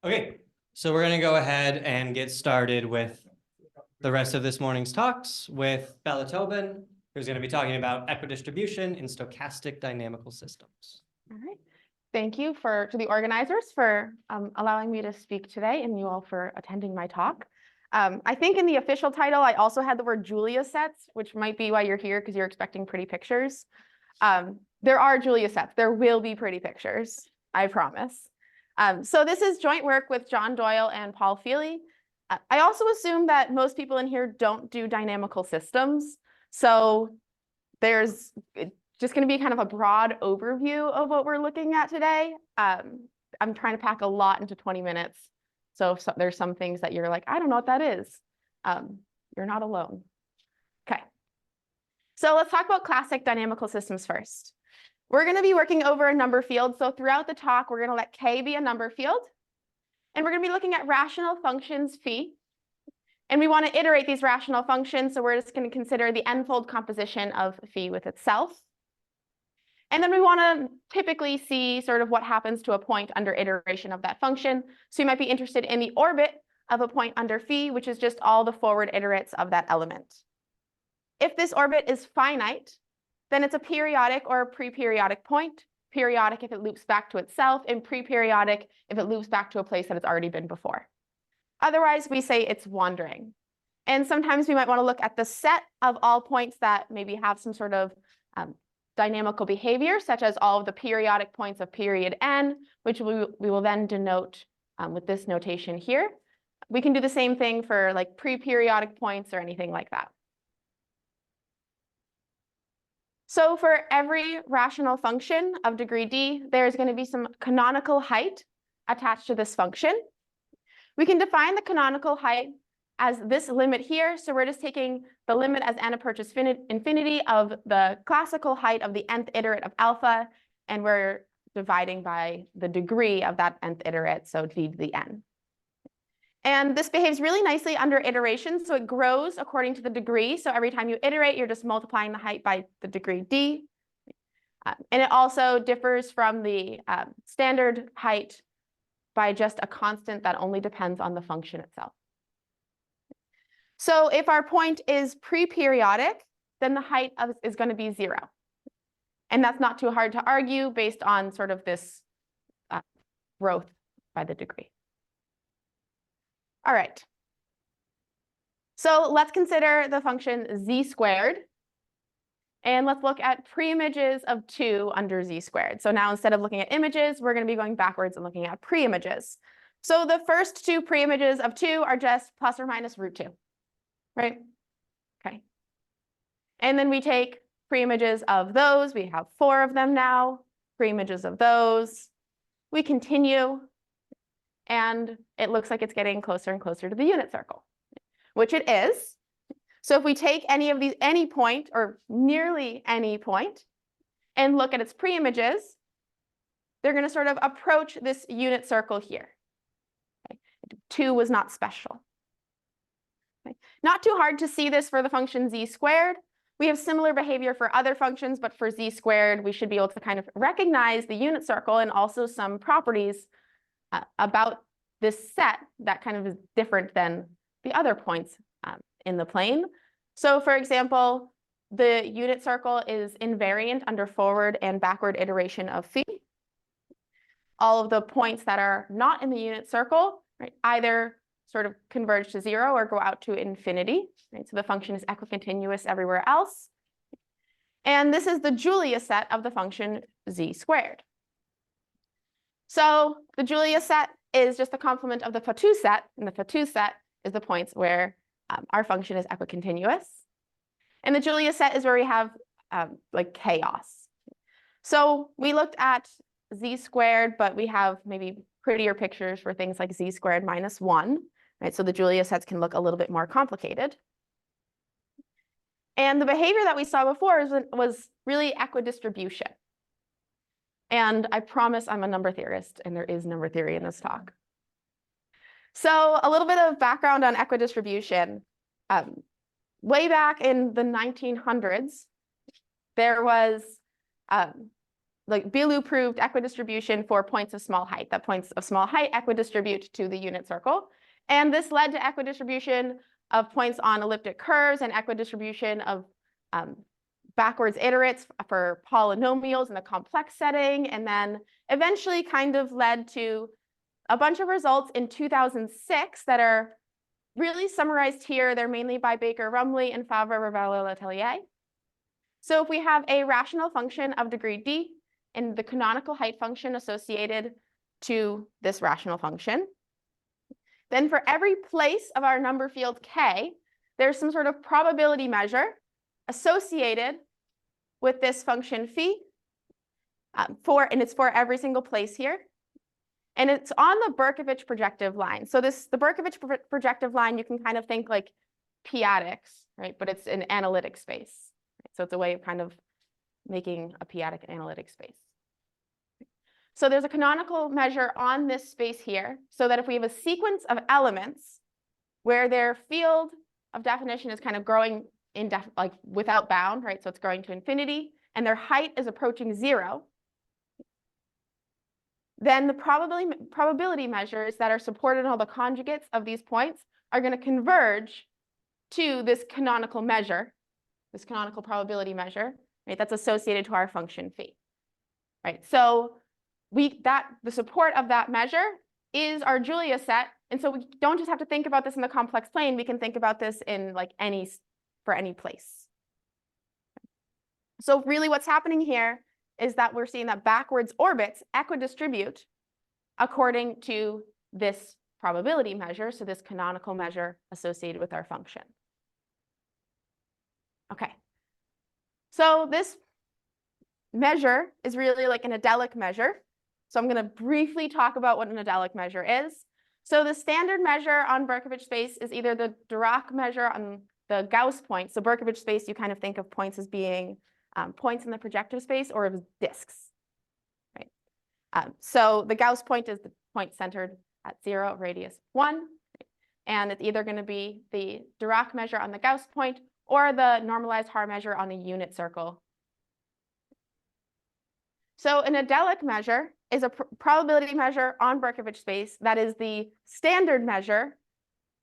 Okay, so we're going to go ahead and get started with the rest of this morning's talks with Bella Tobin, who's going to be talking about equidistribution in stochastic dynamical systems. All right. Thank you to the organizers for allowing me to speak today, and you all for attending my talk. I think in the official title, I also had the word Julia sets, which might be why you're here, because you're expecting pretty pictures. There are Julia sets. There will be pretty pictures, I promise. So this is joint work with John Doyle and Paul Feely. I also assume that most people in here don't do dynamical systems. So there's just going to be kind of a broad overview of what we're looking at today. I'm trying to pack a lot into 20 minutes. So if there's some things that you're like, I don't know what that is, you're not alone. Okay. So let's talk about classic dynamical systems first. We're going to be working over a number field. So throughout the talk, we're going to let K be a number field. And we're going to be looking at rational functions phi. And we want to iterate these rational functions. So we're just going to consider the n-fold composition of phi with itself. And then we want to typically see sort of what happens to a point under iteration of that function. So you might be interested in the orbit of a point under phi, which is just all the forward iterates of that element. If this orbit is finite, then it's a periodic or a pre-periodic point. Periodic if it loops back to itself, and pre-periodic if it loops back to a place that it's already been before. Otherwise, we say it's wandering. And sometimes we might want to look at the set of all points that maybe have some sort of dynamical behavior, such as all of the periodic points of period n, which we will then denote with this notation here. We can do the same thing for like pre-periodic points or anything like that. So for every rational function of degree d, there's going to be some canonical height attached to this function. We can define the canonical height as this limit here. So we're just taking the limit as n approaches infinity of the classical height of the nth iterate of alpha, and we're dividing by the degree of that nth iterate, so d to the n. And this behaves really nicely under iteration, so it grows according to the degree. So every time you iterate, you're just multiplying the height by the degree d. And it also differs from the standard height by just a constant that only depends on the function itself. So if our point is pre-periodic, then the height is going to be 0. And that's not too hard to argue based on sort of this growth by the degree. All right. So let's consider the function z squared. And let's look at pre-images of 2 under z squared. So now instead of looking at images, we're going to be going backwards and looking at pre-images. So the first 2 pre-images of 2 are just plus or minus root 2, right? Okay. And then we take pre-images of those. We have 4 of them now. Pre-images of those. We continue. And it looks like it's getting closer and closer to the unit circle, which it is. So if we take any point or nearly any point and look at its pre-images, they're going to sort of approach this unit circle here. Okay. 2 was not special. Okay. Not too hard to see this for the function z squared. We have similar behavior for other functions, but for z squared, we should be able to kind of recognize the unit circle and also some properties about this set that kind of is different than the other points in the plane. So for example, the unit circle is invariant under forward and backward iteration of phi. All of the points that are not in the unit circle, right, either sort of converge to 0 or go out to infinity. Right? So the function is equicontinuous everywhere else. And this is the Julia set of the function z squared. So the Julia set is just the complement of the Fatou set, and the Fatou set is the points where our function is equicontinuous. And the Julia set is where we have like chaos. So we looked at z squared, but we have maybe prettier pictures for things like z squared minus 1. Right? So the Julia sets can look a little bit more complicated. And the behavior that we saw before was really equidistribution. And I promise I'm a number theorist, and there is number theory in this talk. So a little bit of background on equidistribution. Way back in the 1900s, there was like Bielu proved equidistribution for points of small height, that points of small height equidistribute to the unit circle. And this led to equidistribution of points on elliptic curves and equidistribution of backwards iterates for polynomials in the complex setting, and then eventually kind of led to a bunch of results in 2006 that are really summarized here. They're mainly by Baker-Rumley and Favre-Ravello-Letellier. So if we have a rational function of degree d and the canonical height function associated to this rational function, then for every place of our number field k, there's some sort of probability measure associated with this function phi, and it's for every single place here. And it's on the Berkovich projective line. So the Berkovich projective line, you can kind of think like p-adics, right? But it's an analytic space. Right? So it's a way of kind of making a p-adic analytic space. So there's a canonical measure on this space here, so that if we have a sequence of elements where their field of definition is kind of growing like without bound, right? So it's growing to infinity, and their height is approaching 0, then the probability measures that are supported in all the conjugates of these points are going to converge to this canonical measure, this canonical probability measure, right? That's associated to our function phi, right? So the support of that measure is our Julia set, and so we don't just have to think about this in the complex plane. We can think about this in like for any place. So really, what's happening here is that we're seeing that backwards orbits equidistribute according to this probability measure, so this canonical measure associated with our function. Okay, so this measure is really like an adelic measure. So I'm going to briefly talk about what an adelic measure is. So the standard measure on Berkovich space is either the Dirac measure on the Gauss point. So Berkovich space, you kind of think of points as being points in the projective space or as disks, right? So the Gauss point is the point centered at 0, radius 1. And it's either going to be the Dirac measure on the Gauss point or the normalized Haar measure on the unit circle. So an adelic measure is a probability measure on Berkovich space that is the standard measure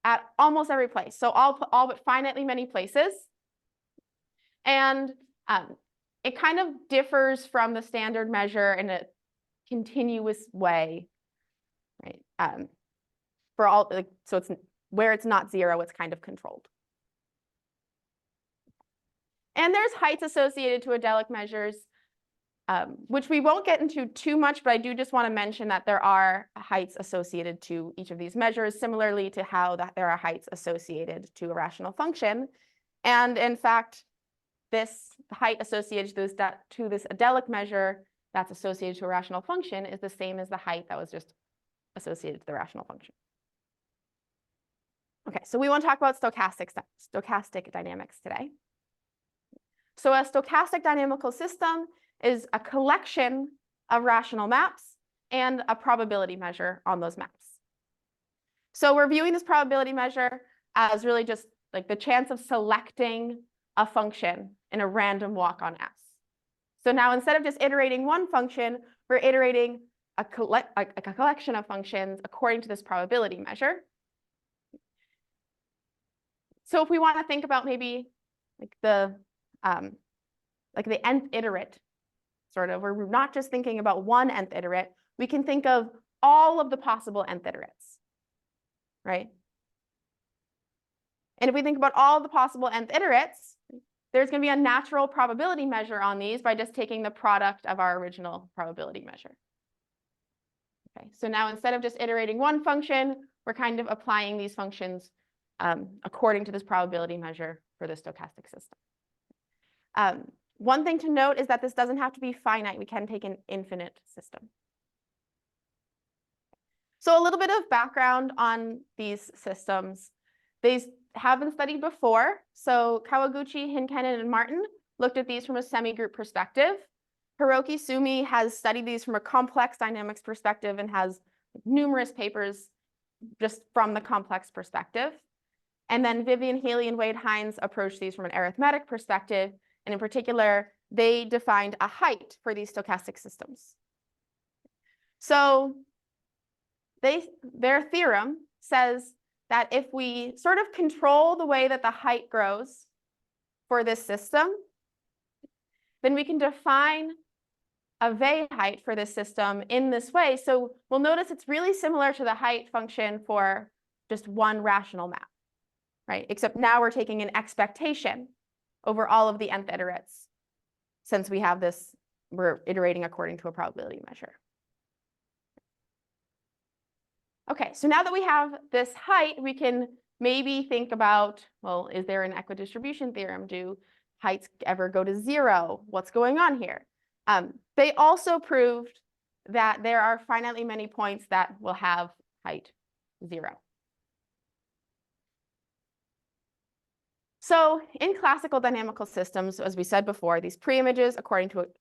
at almost every place. So all but finitely many places. And it kind of differs from the standard measure in a continuous way, right? For all, so it's where it's not 0, it's kind of controlled. And there's heights associated to adelic measures, which we won't get into too much, but I do just want to mention that there are heights associated to each of these measures, similarly to how there are heights associated to a rational function. And in fact, this height associated to this adelic measure that's associated to a rational function is the same as the height that was just associated to the rational function. Okay, so we want to talk about stochastic dynamics today. So a stochastic dynamical system is a collection of rational maps and a probability measure on those maps. So we're viewing this probability measure as really just like the chance of selecting a function in a random walk on S. So now instead of just iterating one function, we're iterating a collection of functions according to this probability measure. So if we want to think about maybe like the nth iterate, sort of, where we're not just thinking about one nth iterate, we can think of all of the possible nth iterates, right? And if we think about all the possible nth iterates, there's going to be a natural probability measure on these by just taking the product of our original probability measure. Okay, so now instead of just iterating one function, we're kind of applying these functions according to this probability measure for the stochastic system. One thing to note is that this doesn't have to be finite. We can take an infinite system. So a little bit of background on these systems. These have been studied before. So Kawaguchi, Hinkennen, and Martin looked at these from a semi-group perspective. Hiroki Sumi has studied these from a complex dynamics perspective and has numerous papers just from the complex perspective. And then Vivian Healy and Wade Hines approached these from an arithmetic perspective. And in particular, they defined a height for these stochastic systems. So their theorem says that if we sort of control the way that the height grows for this system, then we can define a V height for this system in this way. So we'll notice it's really similar to the height function for just one rational map, right? Except now we're taking an expectation over all of the nth iterates. Since we have this, we're iterating according to a probability measure. Okay, so now that we have this height, we can maybe think about, well, is there an equidistribution theorem? Do heights ever go to 0? What's going on here? They also proved that there are finitely many points that will have height 0. So in classical dynamical systems, as we said before, these preimages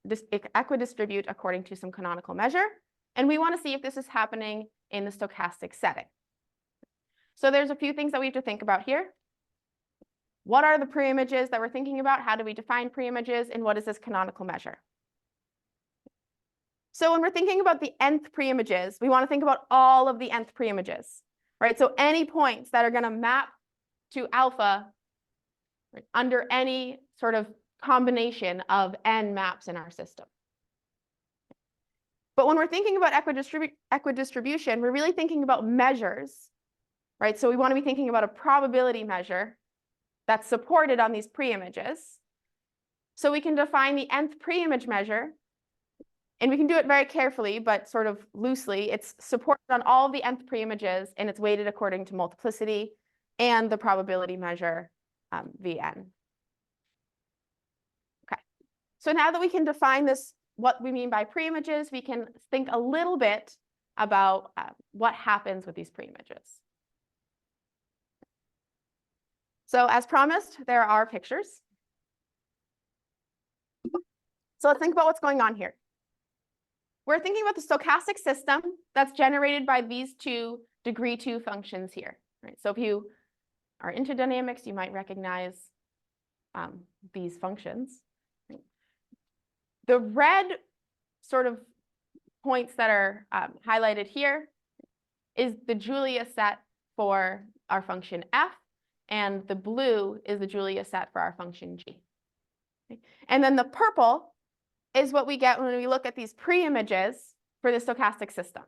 equidistribute according to some canonical measure. And we want to see if this is happening in the stochastic setting. So there's a few things that we have to think about here. What are the preimages that we're thinking about? How do we define preimages? And what is this canonical measure? So when we're thinking about the nth preimages, we want to think about all of the nth preimages, right? So any points that are going to map to alpha, right, under any sort of combination of n maps in our system. But when we're thinking about equidistribution, we're really thinking about measures, right? So we want to be thinking about a probability measure that's supported on these preimages. So we can define the nth preimage measure, and we can do it very carefully, but sort of loosely. It's supported on all of the nth preimages, and it's weighted according to multiplicity and the probability measure Vn. Okay, so now that we can define this, what we mean by preimages, we can think a little bit about what happens with these preimages. So as promised, there are pictures. So let's think about what's going on here. We're thinking about the stochastic system that's generated by these two degree 2 functions here. Right? So if you are into dynamics, you might recognize these functions. The red sort of points that are highlighted here is the Julia set for our function f, and the blue is the Julia set for our function g. Okay? And then the purple is what we get when we look at these preimages for the stochastic system.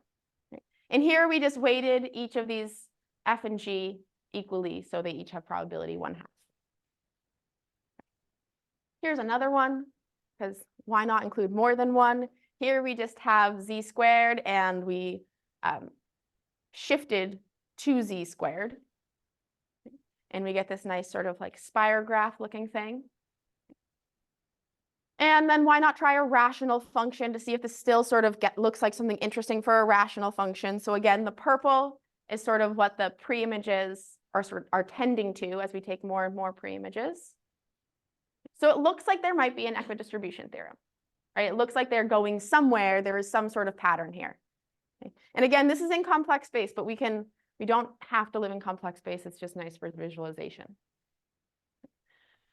Okay? And here we just weighted each of these f and g equally, so they each have probability 1/2. Here's another one, because why not include more than one? Here we just have z squared, and we shifted to z squared. And we get this nice sort of like spirograph looking thing. And then why not try a rational function to see if this still sort of looks like something interesting for a rational function? So again, the purple is sort of what the preimages are tending to as we take more and more preimages. So it looks like there might be an equidistribution theorem, right? It looks like they're going somewhere. There is some sort of pattern here. Okay? And again, this is in complex space, but we don't have to live in complex space. It's just nice for visualization.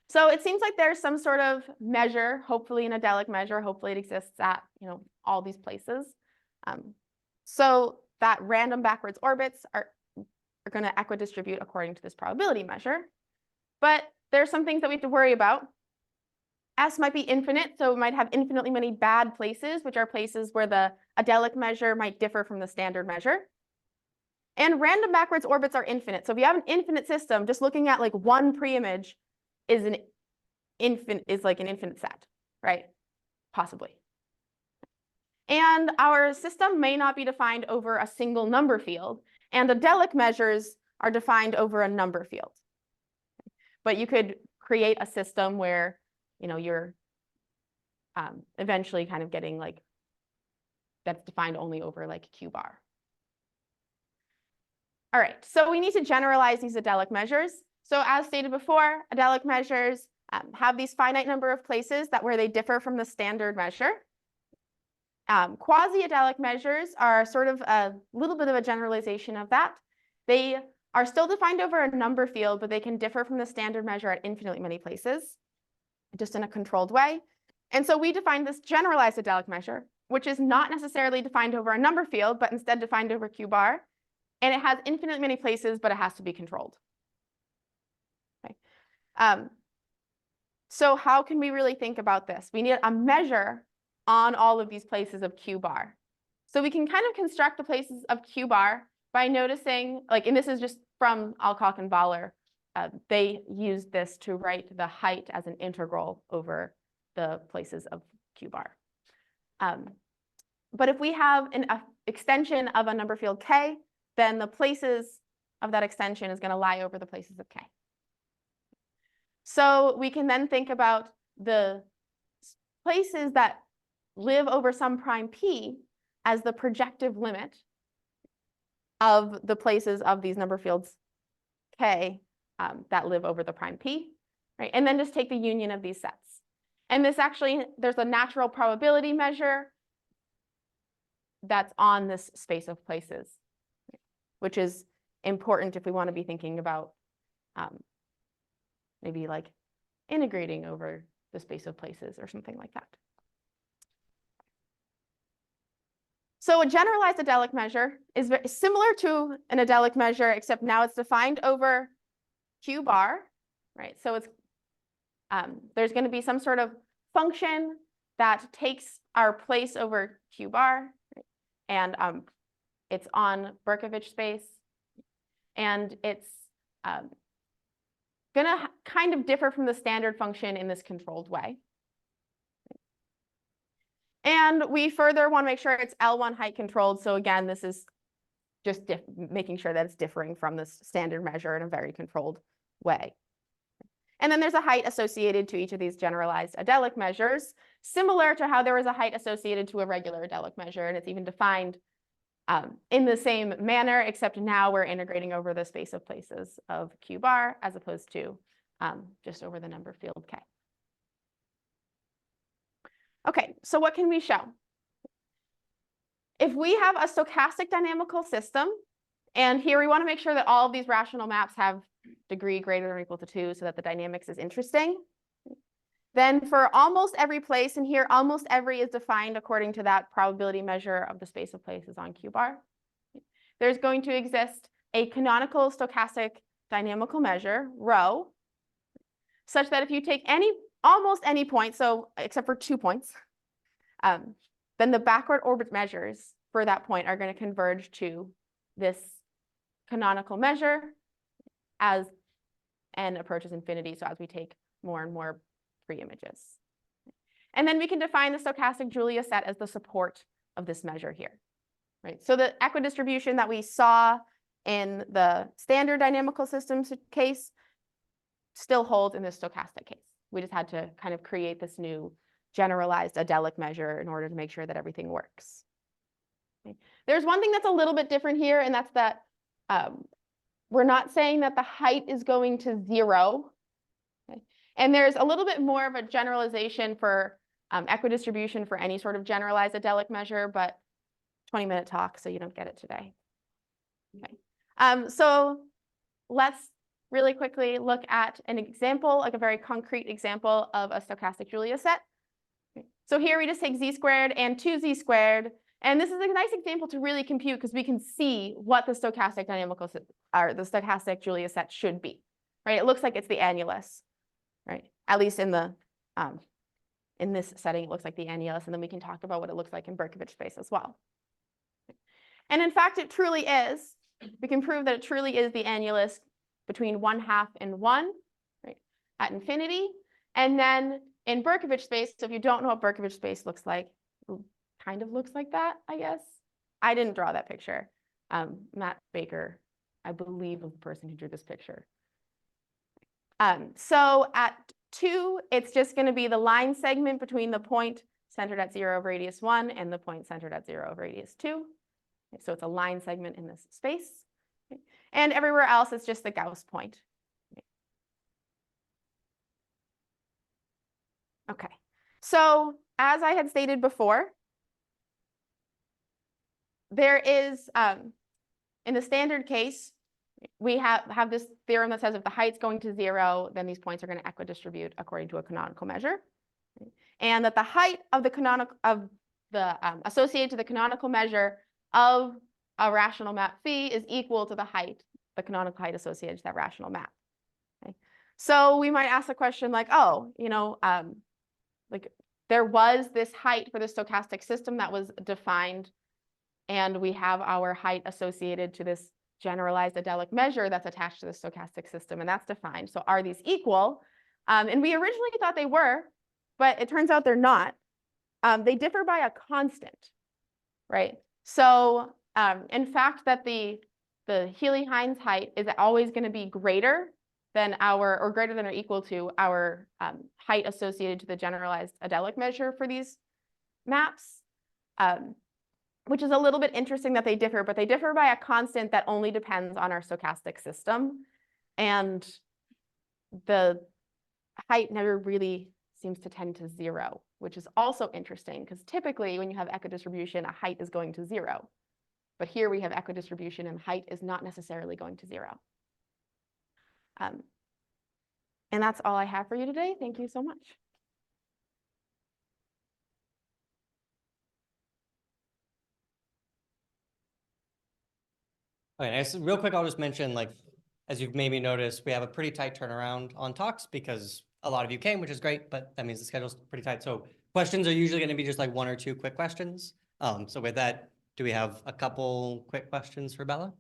So it seems like there's some sort of measure, hopefully an adelic measure. Hopefully it exists at all these places. So that random backwards orbits are going to equidistribute according to this probability measure. But there's some things that we have to worry about. S might be infinite, so we might have infinitely many bad places, which are places where the adelic measure might differ from the standard measure. And random backwards orbits are infinite. So if you have an infinite system, just looking at like one preimage is like an infinite set, right? Possibly. And our system may not be defined over a single number field, and adelic measures are defined over a number field. But you could create a system where you're eventually kind of getting like that's defined only over like q bar. All right, so we need to generalize these adelic measures. So as stated before, adelic measures have these finite number of places where they differ from the standard measure. Quasi-adelic measures are sort of a little bit of a generalization of that. They are still defined over a number field, but they can differ from the standard measure at infinitely many places, just in a controlled way. And so we defined this generalized adelic measure, which is not necessarily defined over a number field, but instead defined over Q bar. And it has infinite many places, but it has to be controlled. Okay. So how can we really think about this? We need a measure on all of these places of Q bar. So we can kind of construct the places of Q bar by noticing, like, and this is just from Alcock and Baller. They used this to write the height as an integral over the places of Q bar. But if we have an extension of a number field K, then the places of that extension is going to lie over the places of K. So we can then think about the places that live over some prime P as the projective limit of the places of these number fields K that live over the prime P, right? And then just take the union of these sets. And this actually, there's a natural probability measure that's on this space of places, which is important if we want to be thinking about maybe like integrating over the space of places or something like that. So a generalized adelic measure is very similar to an adelic measure, except now it's defined over Q bar, right? So it's there's going to be some sort of function that takes our place over Q bar, right? And it's on Berkovich space, and it's going to kind of differ from the standard function in this controlled way. And we further want to make sure it's L1 height controlled. So again, this is just making sure that it's differing from this standard measure in a very controlled way. And then there's a height associated to each of these generalized adelic measures, similar to how there is a height associated to a regular adelic measure, and it's even defined in the same manner, except now we're integrating over the space of places of Q bar as opposed to just over the number field K. Okay, so what can we show? If we have a stochastic dynamical system, and here we want to make sure that all of these rational maps have degree greater than or equal to 2 so that the dynamics is interesting, then for almost every place, and here almost every is defined according to that probability measure of the space of places on Q bar, there's going to exist a canonical stochastic dynamical measure, rho, such that if you take almost any point, so except for 2 points, then the backward orbit measures for that point are going to converge to this canonical measure as n approaches infinity, so as we take more and more pre-images. And then we can define the stochastic Julia set as the support of this measure here, right? So the equidistribution that we saw in the standard dynamical systems case still holds in this stochastic case. We just had to kind of create this new generalized adelic measure in order to make sure that everything works. Okay. There's one thing that's a little bit different here, and that's that we're not saying that the height is going to 0. Okay. And there's a little bit more of a generalization for equidistribution for any sort of generalized adelic measure, but 20-minute talk, so you don't get it today. Okay. So let's really quickly look at an example, like a very concrete example of a stochastic Julia set. Okay. So here we just take z squared and 2z squared. And this is a nice example to really compute because we can see what the stochastic dynamical or the stochastic Julia set should be, right? It looks like it's the annulus, right? At least in the in this setting, it looks like the annulus, and then we can talk about what it looks like in Berkovich space as well. And in fact, it truly is. We can prove that it truly is the annulus between 1/2 and 1, right, at infinity. And then in Berkovich space, so if you don't know what Berkovich space looks like, it kind of looks like that, I guess. I didn't draw that picture. Matt Baker, I believe, was the person who drew this picture. So at 2, it's just going to be the line segment between the point centered at 0 of radius 1 and the point centered at 0 of radius 2. So it's a line segment in this space. And everywhere else, it's just the Gauss point. Okay, so as I had stated before, there is, in the standard case, we have this theorem that says if the height's going to 0, then these points are going to equidistribute according to a canonical measure. right? And that the height of the associated to the canonical measure of a rational map phi is equal to the height, the canonical height associated to that rational map. Okay? So we might ask the question like, oh, like there was this height for the stochastic system that was defined, and we have our height associated to this generalized adelic measure that's attached to the stochastic system, and that's defined. So are these equal? And we originally thought they were, but it turns out they're not. They differ by a constant, right? So in fact, that the Healy-Hines height is always going to be greater than or greater than or equal to our height associated to the generalized adelic measure for these maps, which is a little bit interesting that they differ, but they differ by a constant that only depends on our stochastic system. And the height never really seems to tend to 0, which is also interesting because typically when you have equidistribution, a height is going to 0. But here we have equidistribution and height is not necessarily going to 0. And that's all I have for you today. Thank you so much. Okay, real quick, I'll just mention, like, as you've maybe noticed, we have a pretty tight turnaround on talks because a lot of you came, which is great, but that means the schedule's pretty tight. So questions are usually going to be just like 1 or 2 quick questions. So with that, do we have a couple quick questions for Bella?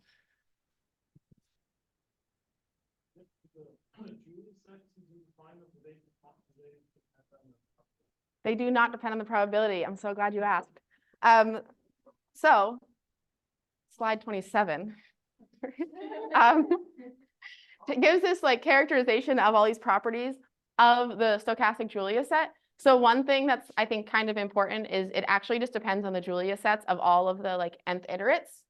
They do not depend on the probability. I'm so glad you asked. So slide 27. It gives this like characterization of all these properties of the stochastic Julia set. So one thing that's I think kind of important is it actually just depends on the Julia sets of all of the like nth iterates.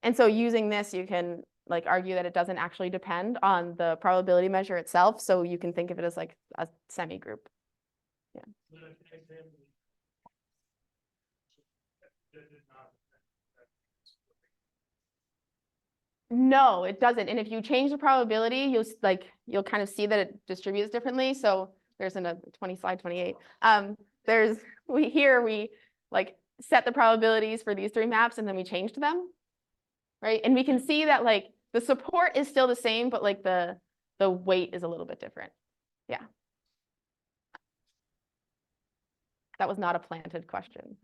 And so using this, you can like argue that it doesn't actually depend on the probability measure itself. So you can think of it as like a semi-group. Yeah. No, it doesn't. And if you change the probability, you'll kind of see that it distributes differently. So there's in a slide 28. We like set the probabilities for these 3 maps and then we changed them, right? And we can see that like the support is still the same, but like the weight is a little bit different. Yeah. That was not a planted question.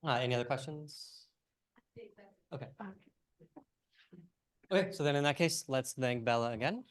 Any other questions? Okay. Okay, so then in that case, let's thank Bella again.